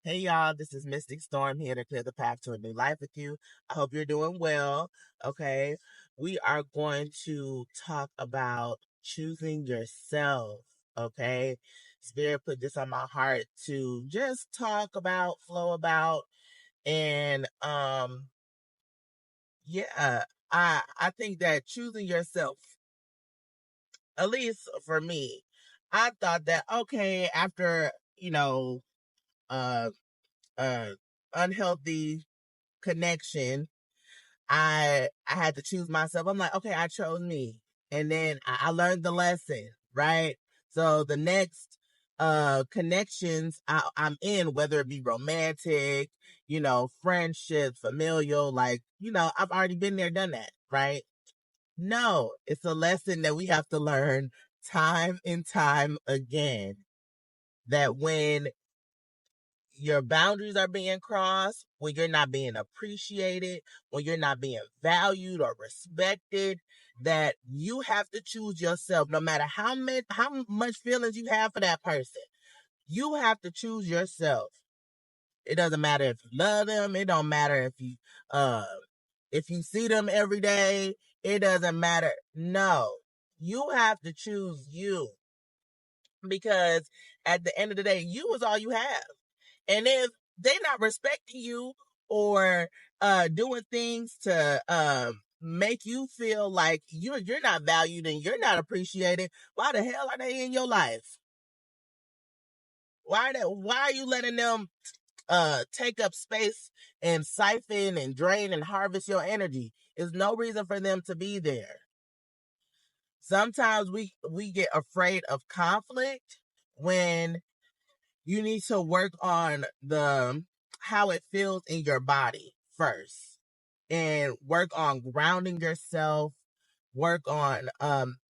Hey y'all, this is Mystic Storm here to clear the path to a new life with you. I hope you're doing well. Okay, we are going to talk about choosing yourself. Okay, Spirit put this on my heart to just talk about, flow about, and yeah, I think that choosing yourself, at least for me, I thought that okay after uh uh unhealthy connection, I had to choose myself. I'm like, okay, I chose me. And then I learned the lesson, right? So the next connections I'm in, whether it be romantic, friendship, familial, like, I've already been there, done that, right? No, it's a lesson that we have to learn time and time again. That when your boundaries are being crossed, when you're not being appreciated, when you're not being valued or respected, that you have to choose yourself no matter how much feelings you have for that person. You have to choose yourself. It doesn't matter if you love them, it don't matter uh if you see them every day, it doesn't matter. No. You have to choose you because at the end of the day, you is all you have. And if they're not respecting you or doing things to make you feel like you're not valued and you're not appreciated, why the hell are they in your life? Why are you letting them take up space and siphon and drain and harvest your energy? There's no reason for them to be there. Sometimes we get afraid of conflict when you need to work on the how it feels in your body first, and work on grounding yourself, work on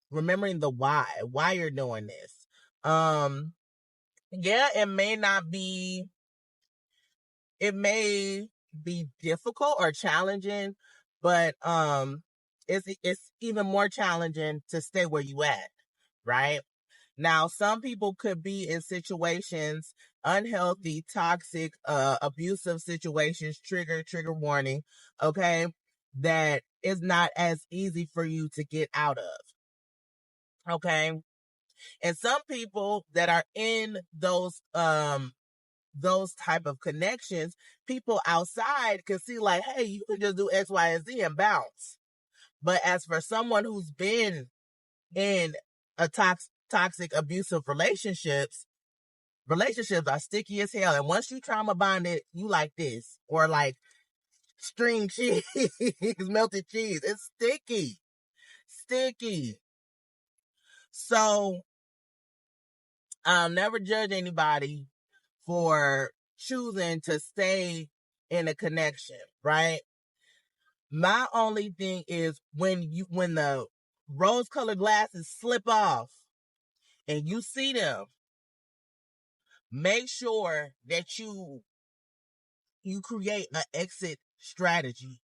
remembering the why you're doing this. Yeah, it may be difficult or challenging, but it's even more challenging to stay where you at, right? Now, some people could be in situations, unhealthy, toxic, abusive situations, trigger warning, okay, that is not as easy for you to get out of, okay? And some people that are in those type of connections, people outside can see like, hey, you can just do X, Y, and Z and bounce. But as for someone who's been in a toxic, abusive relationships are sticky as hell. And once you trauma bond it, you like this. Or like string cheese, melted cheese. It's sticky. Sticky. So I'll never judge anybody for choosing to stay in a connection, right? My only thing is when the rose colored glasses slip off and you see them, make sure that you create an exit strategy,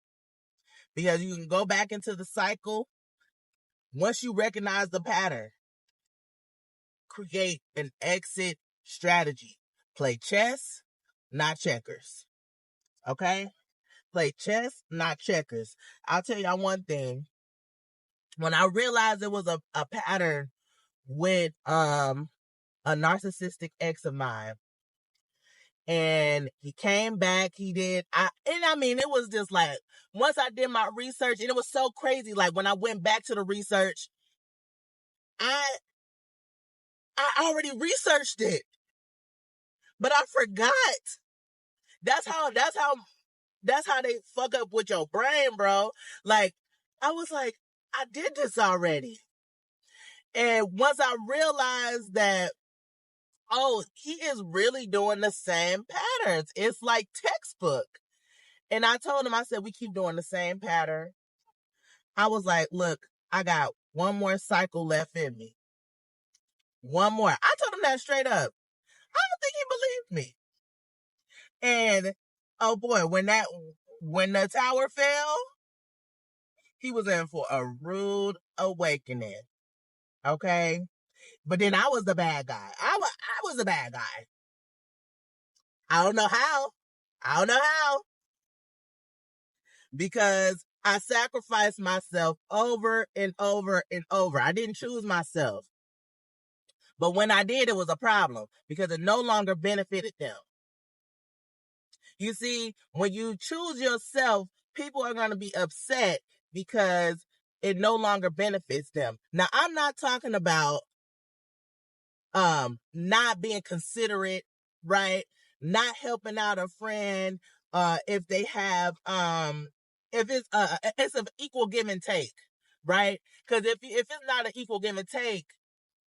because you can go back into the cycle. Once you recognize the pattern, create an exit strategy. Play chess, not checkers. Okay? Play chess, not checkers. I'll tell y'all one thing. When I realized it was a pattern with a narcissistic ex of mine, and he came back, I mean, it was just like, once I did my research, and it was so crazy, like when I went back to the research, I I already researched it, but I forgot. That's how that's how that's how they fuck up with your brain, bro. Like, I was like, I did this already. And once I realized that, oh, he is really doing the same patterns. It's like textbook. And I told him, I said, we keep doing the same pattern. I was like, look, I got one more cycle left in me. One more. I told him that straight up. I don't think he believed me. And oh boy, when the tower fell, he was in for a rude awakening. Okay. But then I was the bad guy. I was the bad guy. I don't know how. I don't know how. Because I sacrificed myself over and over and over. I didn't choose myself. But when I did, it was a problem because it no longer benefited them. You see, when you choose yourself, people are going to be upset because it no longer benefits them. Now, I'm not talking about not being considerate, right? Not helping out a friend if they have if it's an equal give and take, right? Because if it's not an equal give and take,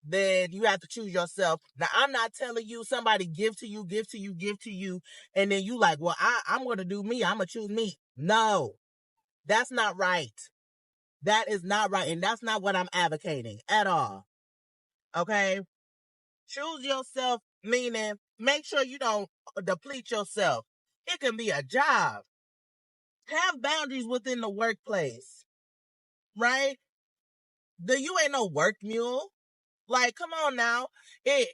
then you have to choose yourself. Now, I'm not telling you somebody give to you, give to you, give to you, and then you like, well, I'm going to do me. I'm going to choose me. No, that's not right. That is not right. And that's not what I'm advocating at all. Okay? Choose yourself, meaning make sure you don't deplete yourself. It can be a job. Have boundaries within the workplace, right? You ain't no work mule. Like, come on now. It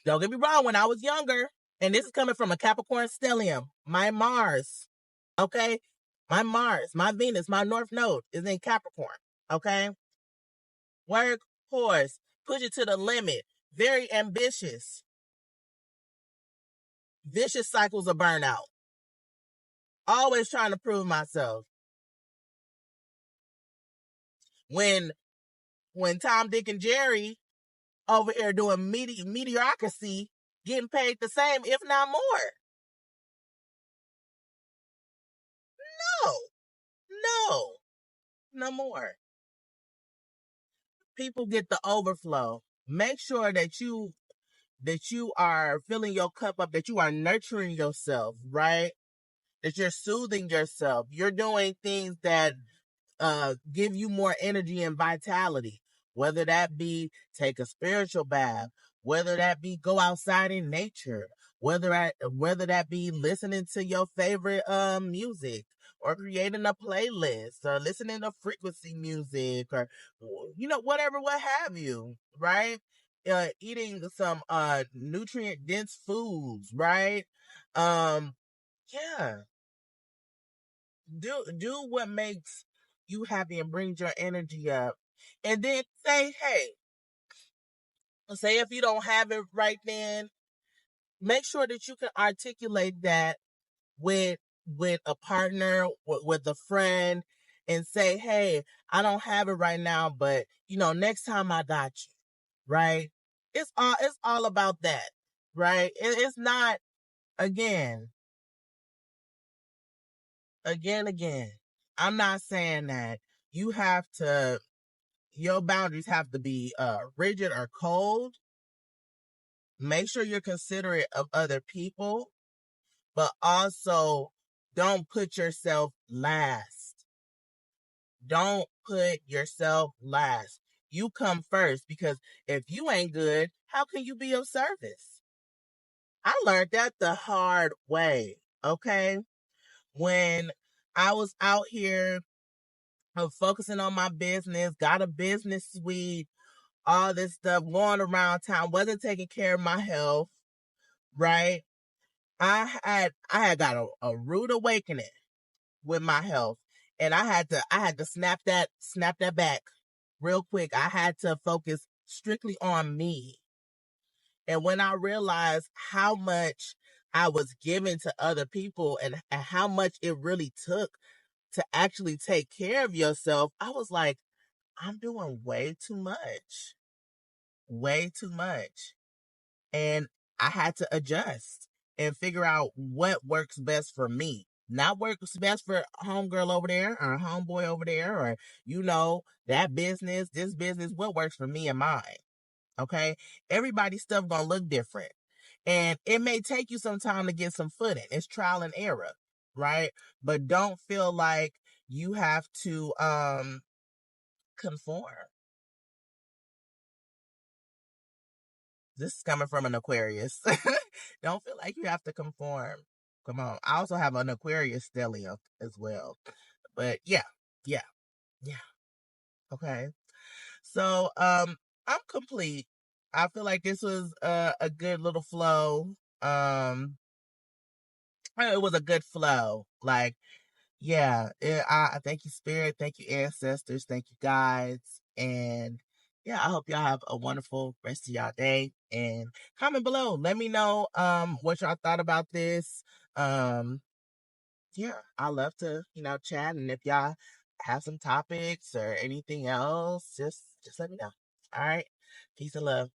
Don't get me wrong, when I was younger, and this is coming from a Capricorn stellium, my Mars, okay? My Mars, my Venus, my North Node is in Capricorn, okay? Work, horse, push it to the limit, very ambitious, vicious cycles of burnout, always trying to prove myself. When Tom, Dick, and Jerry over here doing mediocrity, getting paid the same, if not more. No, no, no more. People get the overflow. Make sure that you are filling your cup up, that you are nurturing yourself, right? That you're soothing yourself. You're doing things that give you more energy and vitality. Whether that be take a spiritual bath, whether that be go outside in nature, whether that be listening to your favorite music or creating a playlist or listening to frequency music or whatever what have you, right? Eating some nutrient dense foods, right? Um yeah, do what makes you happy and brings your energy up. And then say if you don't have it right then, make sure that you can articulate that with a partner, with a friend, and say, hey, I don't have it right now, but next time I got you, right? It's all about that, right? It's not, again, again. I'm not saying that you have to your boundaries have to be rigid or cold. Make sure you're considerate of other people, but also don't put yourself last. Don't put yourself last. You come first, because if you ain't good, how can you be of service? I learned that the hard way, okay? When I was out here focusing on my business, got a business suite, all this stuff, going around town, wasn't taking care of my health, right? I had got a rude awakening with my health, and I had to snap that back real quick. I had to focus strictly on me. And when I realized how much I was giving to other people, and how much it really took to actually take care of yourself, I was like, I'm doing way too much. Way too much. And I had to adjust and figure out what works best for me. Not works best for homegirl over there or homeboy over there, or that business, this business, what works for me and mine. Okay? Everybody's stuff gonna look different. And it may take you some time to get some footing. It's trial and error, right? But don't feel like you have to conform. This is coming from an Aquarius. Don't feel like you have to conform. Come on. I also have an Aquarius stellium as well. But yeah, yeah, yeah. Okay. So I'm complete. I feel like this was a good little flow. it was a good flow. Like, yeah, I thank you, Spirit. Thank you, ancestors. Thank you, guides. And yeah, I hope y'all have a wonderful rest of y'all day. And comment below. Let me know what y'all thought about this. Um, yeah, I love to, chat. And if y'all have some topics or anything else, just let me know. All right. Peace and love.